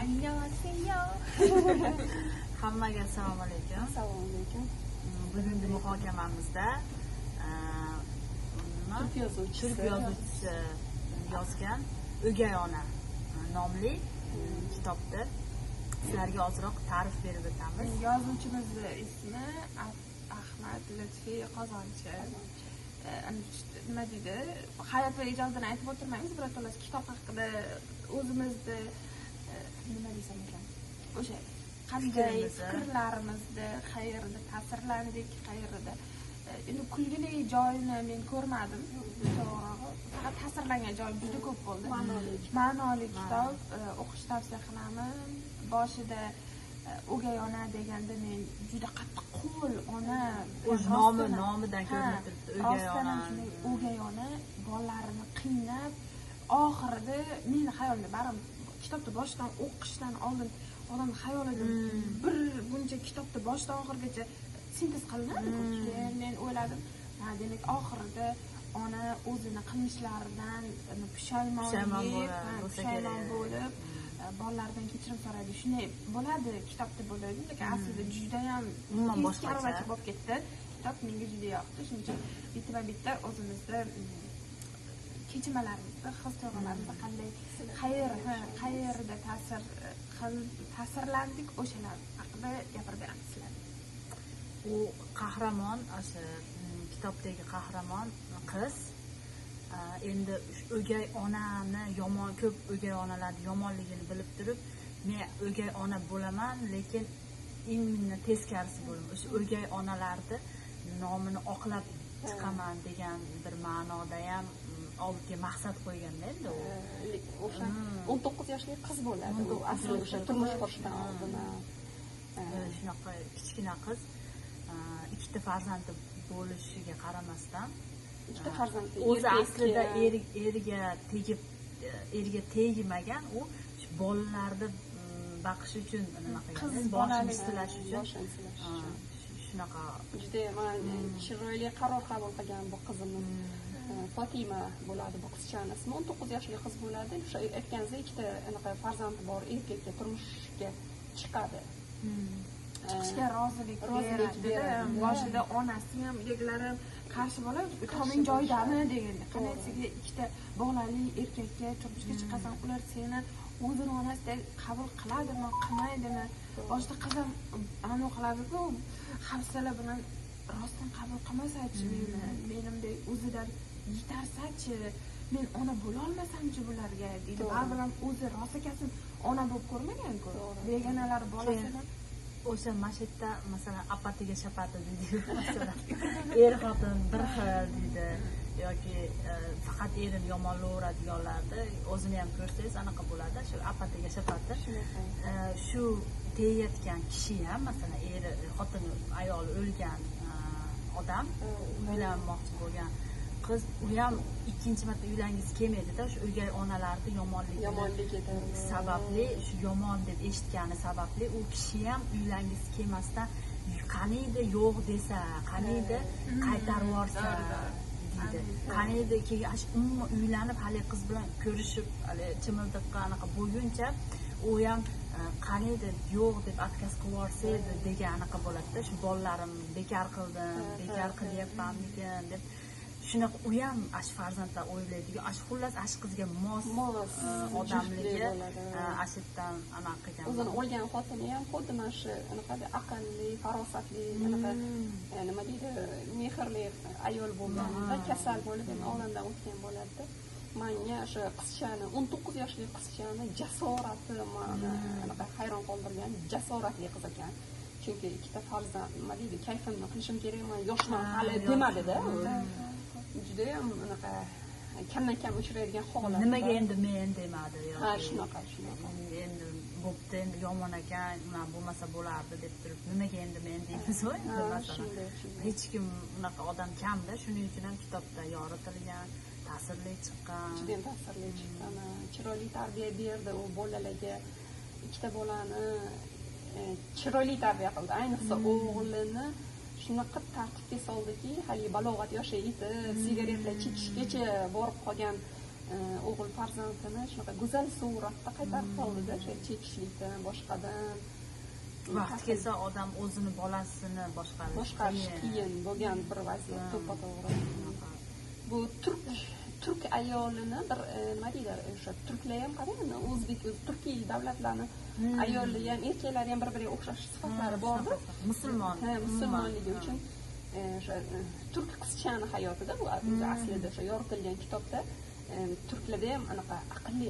Annyeonghaseyo. Hammaga assalomu alaykum. Assalomu alaykum. Bugungi muhokamamizda turk yozuvchisi yozgan O'gay ona nomli kitobni sizlarga ozroq ta'rif berib o'tamiz. Yozuvchimizning ismi Ahmad Lutfiy Qozonchi. Nima deydi? Hayot va ijodidan aytib o'tirmaymiz, biroq kitob haqida o'zimizni nima desam ekan? O'sha qanday fikrlarimizni, qayerda ta'sirlandik, qayerda endi kulgili joyini men ko'rmadim. To'g'ri, faqat ta'sirlangan joy juda ko'p bo'ldi. Ma'noli kitob o'qish tavsiya qilaman. Boshida O'gay ona deganda men juda qattiq qo'l ona o'z nomidan ko'rinib turibdi. O'gay ona bolalarini qiynab, oxirida meni hayolimda baribir kitobni boshdan o'qishdan oldin odam xayolida bir buncha kitobni boshdan oxirigacha sintez qilinadi-ku. Men o'yladim, demak oxirida ona o'zini qilmishlaridan pushaymon bo'lib bolalardan kechirim so'raydi. Shunday bo'ladi, kitobda bo'ladi. Lekin aslida juda ham boshqacha bo'lib ketdi. Kitob menga juda yoqdi. Shuning uchun bitta o'zimizda kechirmalarimizni, his-tuyg'ularimizni qanday qayerda ta'sirlandik, o'shalar haqida gapirib beramiz sizlarga. U qahramon, o'sha kitobdagi qahramon qiz endi o'gay onani yomon, ko'p o'gay onalarning yomonligini bilib turib, men o'gay ona bo'laman, lekin eng teskarisi bo'laman. O'sha o'gay onalarni nomini oqlab chiqaman degan bir ma'noda ham oldiga maqsad qo'yganda endi o'sha 19 yoshli qiz bo'ladi. U asli o'sha turmush qurishdan oldin shunaqa kichkina qiz ikkita farzandi bo'lishiga qaramasdan ikkita farzandi o'zi aslida eriga tegmagan, u bolalarni baqish uchun nima qilgan, boshini silash uchun shunaqa juda chiroyli qaror qabul qilgan bu qizimiz. Fatima bo'ladi bu qizchani ismi. 19 yoshli qiz bo'ladi. O'sha aytganingizdek ikkita anaqa farzandi bor erkakka turmushga chiqadi. Chiqishga rozilik beradi. Boshida onasi ham uydagilar qarshi bo'lib, toming joydami deganda, qanaqasiga ikkita bolali erkakka turmushga chiqasan, ular seni o'zini onasidek qabul qiladimi, qilmaydimi? Boshida qizim anu qiladi-ku, hafsala bilan rostdan qabul qilmasa-chi menimdek o'zidan yetarsa-chi, men ona bo'la olmasam-chi bularga deydi. Baribir ham o'zi rostakasini ona bo'lib ko'rmagan-ku. Begonalar bolasini o'sha mashitda masalan apatiga shapati deydi, masalan er xotin bir xil deydi yoki faqat erini yomonlayveradiganlarni o'zini ham ko'rsangiz anaqa bo'ladi. Shu apatiga shapati shu deyayotgan kishi ham masalan eri xotini ayoli o'lgan odam uylanmoqchi bo'lgan qiz, u ham ikkinchi marta uylangisi kelmaydida, shu o'gay onalarning yomonligi sababli, shu yomon deb eshitgani sababli u kishi ham uylangisi kelmasdan qaniydi yo'q desa, qaniydi qaytarib yuborsa deydi. Qaniydi keyin umuman uylanib hali qiz bilan ko'rishib, hali chimildiqqa anaqa bo'lguncha u ham qaniydi yo'q deb отказ qilib yuborsa edi degan anaqa bo'ladi-da. Shu bolalarim bekor qildim, bekor qilyapmanmikin deb shunaqa u ham ash farzandlar o'ylaydi-ku, ash xullas ash qizga mos odamligi ashitdan anaqa qilgan. O'zini o'lgan xotini ham xuddi mana shu anaqa aqlli, farosatli, anaqa nima deydi, mehrli ayol bo'lganida kasal bo'lib ham olamdan o'tgan bo'ladi-da. Menga o'sha qizchani 19 yoshli qizchani jasorati meni anaqa hayron qoldirgan, jasoratli qiz ekan. Chunki ikkita farzand, nima deydi, kayfimni qilishim kerak, men yoshman hali demadi-da. Juda ham anaqa kamdan-kam uchraydigan holat. Nimaga endi men demadi yoki ha shunaqa endi bo'pti, endi yomon ekan, nima bo'lmasa bo'lardi deb turib, nimaga endi men deymiz masalan. Hech kim unaqa odam kamda, shuning uchun ham kitobda yoritilgan, ta'sirli chiqqan. Juda ham ta'sirli chiqqan. Chiroyli tarbiya berdi u bolalarga. Ikkita bolani chiroyli tarbiya qildi. Ayniqsa o'g'lini shunaqa tartibga soldiki, hali balog'at yoshi yetib, sigaretlar chekishgacha borib qolgan o'g'il farzandini shunaqa go'zal suratda qaytarib qoldida, o'sha chekishlikdan, boshqadan. Vaqt kelsa odam o'zini bolasini boshqarish qiyin bo'lgan bir vaziyat to'ppa-to'g'ri. Bu turk ayolini bir nima deydi, o'sha turklar ham qarang, o'zbek turkiy davlatlarni ayollari ham erkaklari ham bir-biriga o'xshash sifatlari borda. Musulmonligi uchun o'sha turk qizchani hayotida bu aslida o'sha yoritilgan kitobda turklarda ham anaqa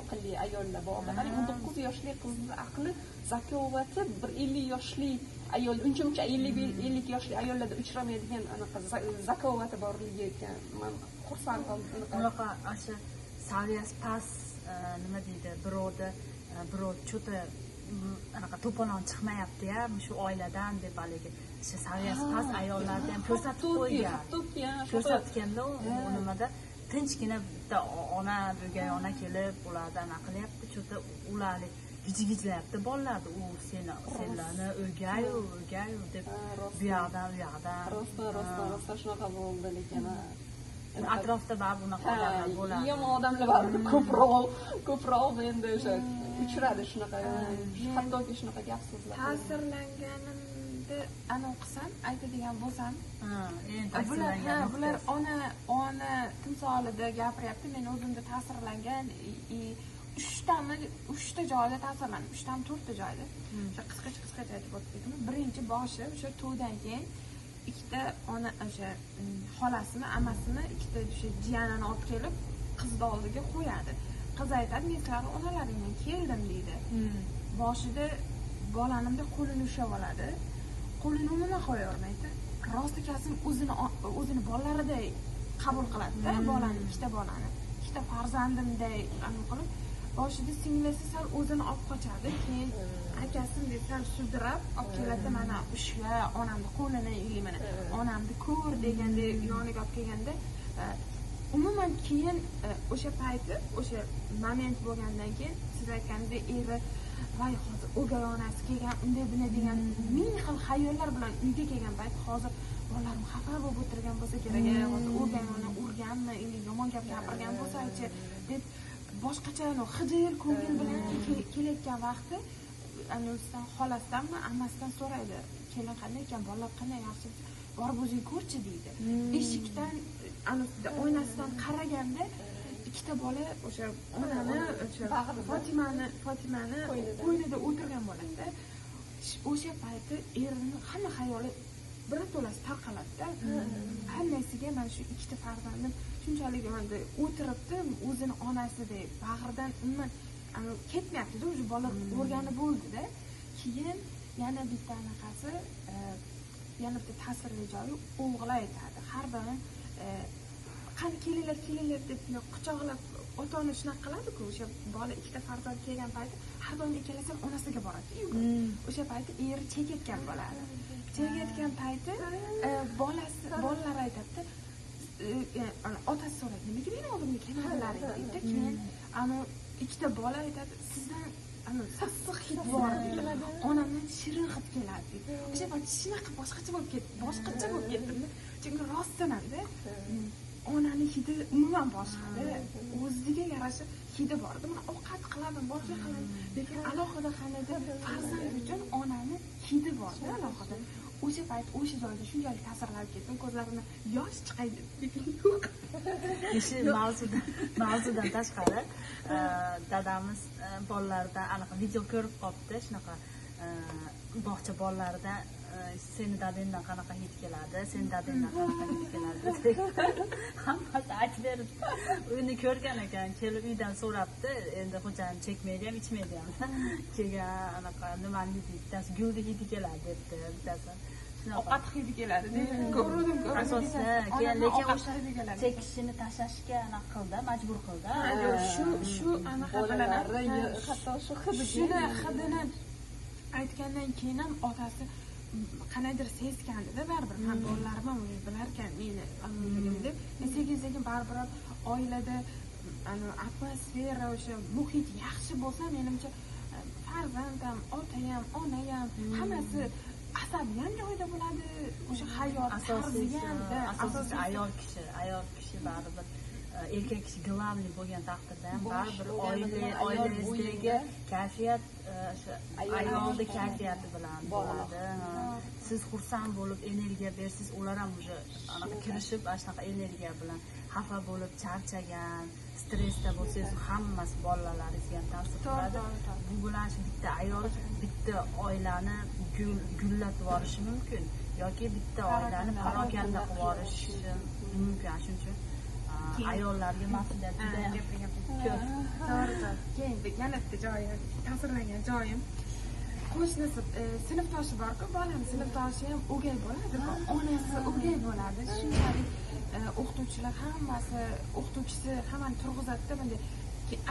aqlli ayollar bor. Qarang, 19 yoshli qizning aqli, zakovati bir 50 yoshli ayol, uncha 50 yoshli ayollarda uchramaydigan anaqa zakovati borligiga men xursand qoldim. Unaqa o'sha saviyasi past nima deydi, birov cho'ta anaqa to'polon chiqmayapti-ya, shu oiladan deb haligi o'sha saviyasi past ayollarni ham ko'rsatib qo'ygan. Ko'rsatganda u nimada tinchgina bitta ona, o'gay ona kelib ulardan anaqa qilyapti, cho'ta ularni gijlayapti bolalarni, u senlarni o'gayu deb bu yoqdan rosta shunaqa bo'ldi. Lekin atrofda ba'zi bunaqa odamlar bo'ladi. Yomon odamlar ko'proq endi o'sha uchradi shunaqa, hattoki shunaqa gap so'zlar. Ta'sirlanganimda ana o'qisam, aytadigan bo'lsam, bular ona timsolida gapiryapti, men o'zimda ta'sirlangan, 3ta joyda ta'sirlandim, 3ta 4ta joyda. O'sha qisqacha aytib o'tdim. Birinchi boshi o'sha to'ydan keyin ikkita ona o'sha xolasini, amasini, ikkita o'sha jiyanini olib kelib qizni oldiga qo'yadi. Qiz aytadi, men sizlarning onalaringdan keldim deydi. Boshida bolanimda qo'lini ushlab oladi. Qo'lini umuman qo'yavermaydi. Rost akasim o'zini bolariday qabul qiladi-da, bolani, ikkita bolani. Ikkita farzandimday qilib, boshida singlisi sal o'zini olib qochadi, keyin akasini desam sudrab olib keladi, mana ushla onamni qo'lini, mana onamni ko'r deganda yoniga olib kelganda, umuman keyin o'sha payti, o'sha moment bo'lgandan keyin siz aytgandek eri voy hozir o'gay onasi kelgan, unday bunday degan ming xil xayollar bilan uyga kelgan payt, hozir bolalarim xafa bo'lib o'tirgan bo'lsa kerak, hozir o'gay ona urganmi, yomon gap gapirgan bo'lsa-chi deb boshqacha xijil ko'ngil bilan kelayotgan vaqti anosidan, xolasidanmi, amasidan so'raydi. Kelin qanday ekan, bolalar qanday, yaxshi, borib o'zing ko'rchi deydi. Eshikdan oynasidan qaraganda ikkita bola o'sha onani, o'sha Fotimani qo'ynida o'tirgan bo'ladi-da. O'sha payti erining hamma xayoli birato'lasi tarqaladi-da. Hammasiga mana shu ikkita farzandim shunchalik o'tiribdi, o'zini onasidek bag'ridan umuman ketmayapti-da, o'sha bola o'rganib bo'ldi-da. Keyin yana bitta anaqasi, yana bitta ta'sirli joyi o'g'li aytadi. Har doim qani kelinglar deb quchoqlab ota-ona shunaqa qiladi-ku, o'sha bola ikkita farzand kelgan payti har doim ikkalasi onasiga boradi-yu. O'sha payti eri chekayotgan bo'ladi. Chekayotgan payti bolalar aytadi, otasi so'raydi, nimaga meni oldimga kelmadilaring deydi. Keyin ikkita bola aytadi, sizdan sassiq hid bor deydi, onamdan shirin hid keladi deydi. O'sha payt shunaqa boshqacha bo'lib ketdim. Chunki rostdanam-da onani hidi umuman boshqa-da, o'ziga yarasha hidi bor. Men ovqat qilaman, boshqa qilaman, lekin alohida qanday farzand uchun onani hidi bor-da, alohida. O'sha payt o'sha joyda shunchalik ta'sirlanib ketdim, ko'zlarimdan yosh chiqaydi degan yo'q. Shu mavzudan tashqari dadamiz bolalardan anaqa video ko'rib qopti, shunaqa bog'cha bolalarida seni dadangdan qanaqa hid keladi, seni dadangdan qanaqa hid keladi. Hammasi aytib beribdi. Uni ko'rgan ekan, kelib uydan so'rabdi, endi xo'jayin chekmaydi ham, ichmaydi ham. Kelgan anaqa nimani bittasi guldi hidi keladi debdi, bittasi ovqat hidi keladi deb ko'rdim. Asosda keyin lekin o'sha chekishini tashlashga anaqa qildi, majbur qildi. Shu anaqa bilan hatto shu hidini aytgandan keyin ham otasi qanaydir seskandida, baribir ham bolalarim ham bilar ekan meni almagim deb. Sekin baribir oilada atmosfera, o'sha muhit yaxshi bo'lsa, menimcha farzand ham, ota ham, ona ham hammasi asabi ham joyida bo'ladi. O'sha hayot tarzi ham, asosiy ayol kishi baribir erkak kishi glavniy bo'lgan taqdirda ham Bosh baribir bo'lgani bilan ayol oilasidagi bo'yiga kayfiyat o'sha ayolni kayfiyati bilan bog'liq. bo'ladi. Siz xursand bo'lib energiya bersiz, ular ham уже anaqa kirishib ana shunaqa energiya bilan xafa bo'lib charchagan, stressda bo'lsangiz hammasi bolalaringizga ham ta'sir qiladi. Bu bilan shu bitta ayol bitta oilani gullatib yuborishi mumkin yoki bitta oilani parokanda qilib yuborishi mumkin. Shuning uchun ayollarga mas'uliyat juda ham ko'p. To'g'ri. Keyin yana bitta joyi, ta'sirlangan joyim. Qo'shnisi sinfdoshi bor-ku, bolani sinfdoshi ham o'gay bo'ladi, onasi o'gay bo'ladi. Shunchalik o'qituvchilar hammasi, o'qituvchisi hammani turg'izadi-da, bunday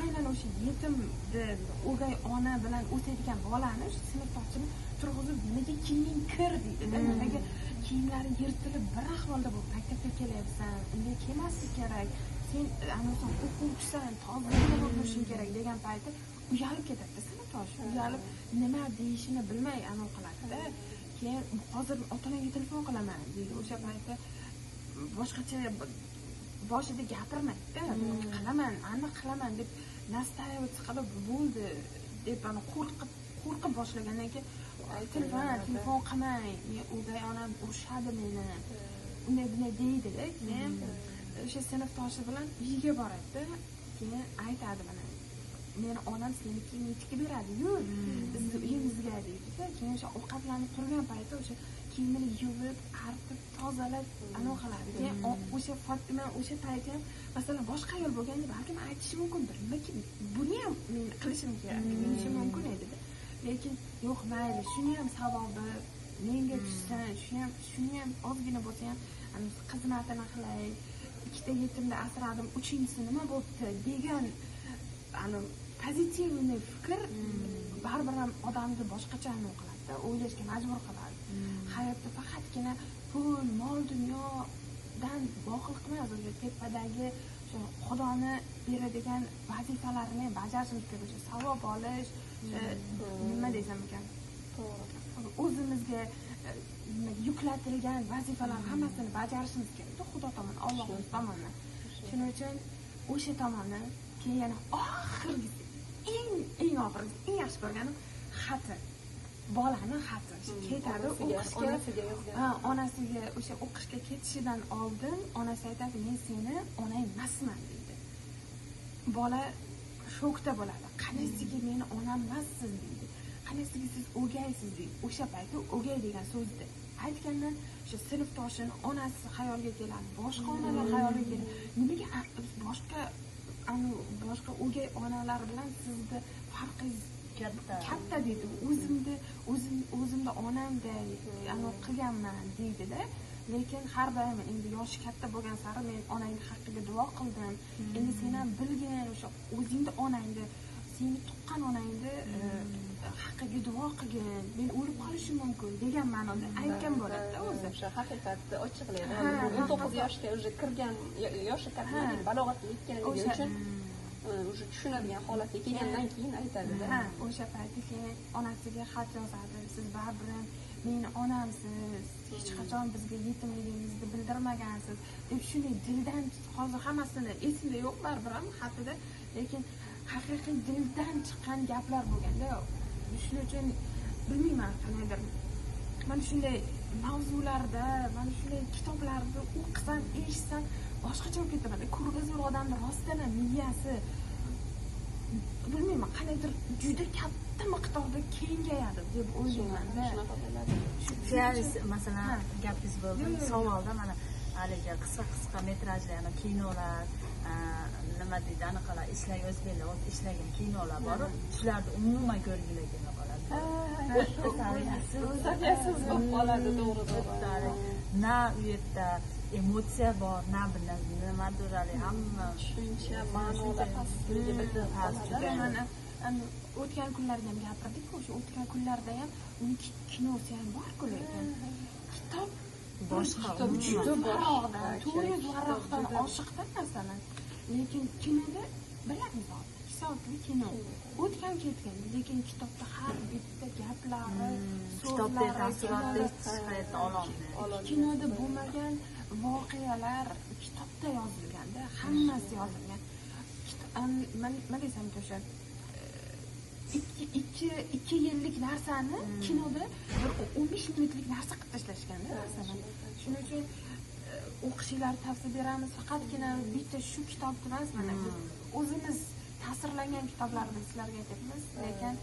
aynan o'sha yetimni o'gay ona bilan o'saydigan bolani o'sha sinfdoshini turg'izib, nimaga kiyiming kir deydi-da, nimaga kiyimlari yirtilib bir ahvolda bo'lib maktabga kelyapsan, unday kelmaslik kerak, sen anosan o'quvchisan, toza bo'lib yurishing kerak degan payti uyalib ketadi sinfdosh, uyalib nima deyishini bilmay qiladi-da. Keyin hozir ota-onaga telefon qilaman deydi, o'sha paytda boshqacha boshida gapirmaydi-da, qilaman, aniq qilaman deb nastoyevать qilib bo'ldi deb qo'rqib boshlagandan keyin telefon qilmang, o'gay onam urishadi meni, unday deydi-da. Keyin o'sha sinfdoshi bilan uyiga boradi-da, keyin aytadi mana meni onam seni kiyimingni tikib beradi, yur bizni uyimizga deydi-da. Keyin o'sha ovqatlanib turgan paytda o'sha kiyimini yuvib, artib, tozalab qiladi. Keyin o'sha Fatima o'sha paytda ham masalan boshqa ayol bo'lganda balkim aytishi mumkindir, lekin buni ham men qilishim kerak deyishi mumkin edi-da. Lekin yo'q, mayli, shuni ham savobi menga tushsin, shuni ham ozgina bo'lsa ham xizmatini qilay, ikkita yetimni asradim, uchinchisi nima bo'pti degan pozitivniy fikr baribir ham odamni boshqacha qiladi-da, o'ylashga majbur qiladi. Hayotda faqatgina pul, mol, dunyodan bog'liq emas, o'sha tepadagi o'sha Xudoni beradigan vazifalarni bajarishimiz kerak. O'sha savob olish, nima desam ekan, o'zimizga yuklatilgan vazifalar hammasini bajarishimiz kerak. Xudo tomonidan, Alloh tomonidan. Shuning uchun o'sha tomonni keyin yana oxirgisi, eng oxirgisi, eng yaxshi ko'rganim xati. Bolani xati. Ketadi o'qishga, onasiga o'sha o'qishga ketishidan oldin onasi aytadi, men seni onang emasman deydi. Bola shokda bo'ladi. Qanisiga meni onam emassiz deydi. Qanisiga siz o'gaysiz deydi. O'sha paytda o'gay degan so'zni aytgandan o'sha sinfdoshini onasi xayolga keladi, boshqa onalar xayolga keladi. Nimaga boshqa o'gay onalar bilan sizni farqingiz katta deydi. O'zimda onamday qilganman deydi-da. Lekin har doim endi yoshi katta bo'lgan sari men onangni haqqiga duo qildim. Endi sen ham bilgin, o'sha o'zingni onangni, seni tuqqan onangni haqqiga duo qilgin. Men o'lib qolishim mumkin degan ma'noda aytgan bo'ladi-da o'zi. O'sha haqiqatni ochiqlaydi. 19 yoshga уже kirgan, yoshi katta, balog'atga yetganligi uchun уже tushunadigan holatga kelgandan keyin aytadi-da. O'sha paytda keyin onasiga xat yozadi. Siz baribir meni onamsiz, hech qachon bizga yetimligingizni bildirmagansiz deb shunday dildan, hozir hammasini esimda yo'q baribir ham xatida, lekin haqiqiy dildan chiqqan gaplar bo'lganda, shuning uchun bilmayman, qanaydir mana shunday mavzularda, mana shunday kitoblarda o'qisam, eshitsam boshqacha bo'lib ketaman. Ko'rgazur odamni rostdan miyasi bilmayman, qanaydir juda katta miqdorda kengayadi deb o'ylayman-da. Masalan, gapingiz bo'ldi. Savolda mana haligi qisqa metrajli kinolar, nima deydi, anaqalar ishlagan o'zbeklar o'zi ishlagan kinolar bor. Shularni umuman ko'rgilay kelib qoladi. Saviyasiz bo'lib qoladi, to'g'ri. Na u yerda emotsiya bor, na nimadir hamma tushuncha, ma'nolar pastligi bitta mana o'tgan kunlarda ham gapirdik-ku, o'sha o'tgan kunlarda ham uning kinosi ham bor-ku, lekin kitob boshqa, juda boshqa, 400 varaqdan oshiqda masalan. Lekin kinoda bilamiz, 2 soatlik kino. O'tgan ketgan, lekin kitobda har bitta gaplari, kitobda taassurotni hech qayerda ololmaydi. Kinoda bo'lmagan voqealar kitobda yozilganda, hammasi yozilgan. Nima desam o'sha ikki yillik narsani kinoda bir 15 minutlik narsa qilib tashlashganda masalan. Shuning uchun o'qishinglarni tavsiya beramiz. Faqatgina bitta shu kitobni emas, mana biz o'zimiz ta'sirlangan kitoblarni sizlarga aytyapmiz. Lekin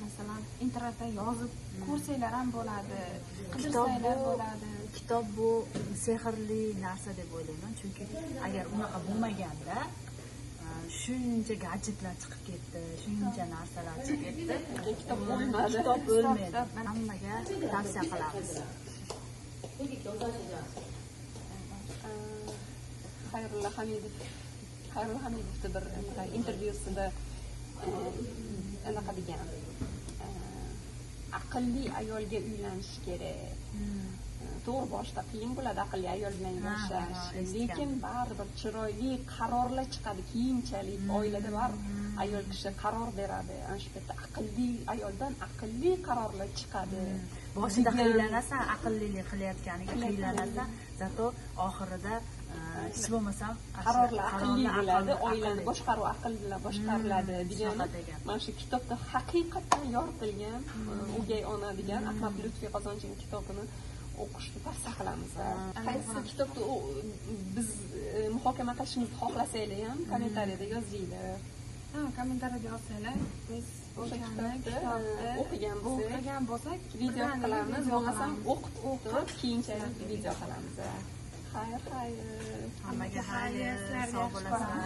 masalan internetda yozib ko'rsanglar ham bo'ladi, qidirsanglar bo'ladi. Kitob bu sehrli narsa deb o'ylayman, chunki agar unaqa bo'lmaganda shuncha gadjetlar chiqib ketdi, shuncha narsalar chiqib ketdi, kitob bo'lmadi. Kitob o'lmaydi. Hammaga tavsiya qilamiz. Xayrulla Hamidovni bir intervyusida anaqa degan, aqlli ayolga uylanish kerak. To'g'ri, boshda qiyin bo'ladi aqlli ayol bilan yashash, lekin baribir chiroyli qarorlar chiqadi keyinchalik oilada. Ayol kishi qaror beradi, ana shu yerda aqlli ayoldan aqlli qarorlar chiqadi. Boshida qiylanasan, aqllilik qilayotganiga qiylanasan, zato oxirida hech bo'lmasam qarorlar aqlli bo'ladi, oilani boshqaruv aql bilan boshqariladi degan. Mana shu kitobda haqiqatan yoritilgan o'gay ona degan Ahmad Lutfiy Qozonchining kitobini o'qishni tavsiya qilamiz. Qaysi kitobni biz muhokama qilishimizni xohlasanglar ham kommentariyada yozinglar. Kommentariyada yozsanglar, biz o'sha kitobni o'qigan bo'lsak, video qilamiz, bo'lmasam o'qib keyinchalik video qilamiz. Xayr. Hammaga xayr, sog' bo'lasizlar.